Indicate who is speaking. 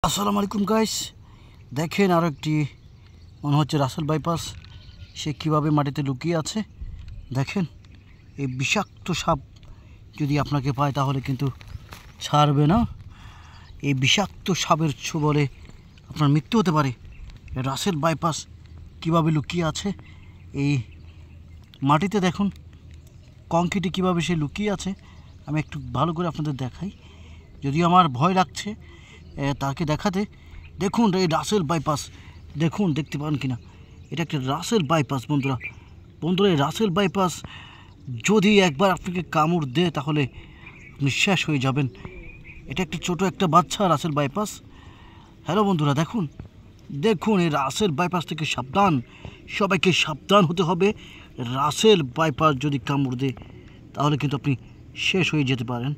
Speaker 1: আসসালামু আলাইকুম গাইস, দেখেন আর একটি মনে হচ্ছে রাসেল বাইপাস। সে কীভাবে মাটিতে লুকিয়ে আছে দেখেন। এই বিষাক্ত সাপ যদি আপনাকে পায় তাহলে কিন্তু ছাড়বে না। এই বিষাক্ত সাপের ছোবলে আপনার মৃত্যু হতে পারে। রাসেল বাইপাস কীভাবে লুকিয়ে আছে এই মাটিতে দেখুন, কংক্রিটে কীভাবে সে লুকিয়ে আছে। আমি একটু ভালো করে আপনাদের দেখাই, যদিও আমার ভয় লাগছে তাকে দেখাতে। দেখুন এই রাসেল বাইপাস, দেখুন দেখতে পান কিনা, এটা একটা রাসেল বাইপাস। বন্ধুরা এই রাসেল বাইপাস যদি একবার আপনাকে কামড় দেয় তাহলে আপনি শেষ হয়ে যাবেন। এটা একটা ছোটো একটা বাচ্চা রাসেল বাইপাস। হ্যালো বন্ধুরা, দেখুন এই রাসেল বাইপাস থেকে সাবধান, সবাইকে সাবধান হতে হবে। রাসেল বাইপাস যদি কামড় দেয় তাহলে কিন্তু আপনি শেষ হয়ে যেতে পারেন।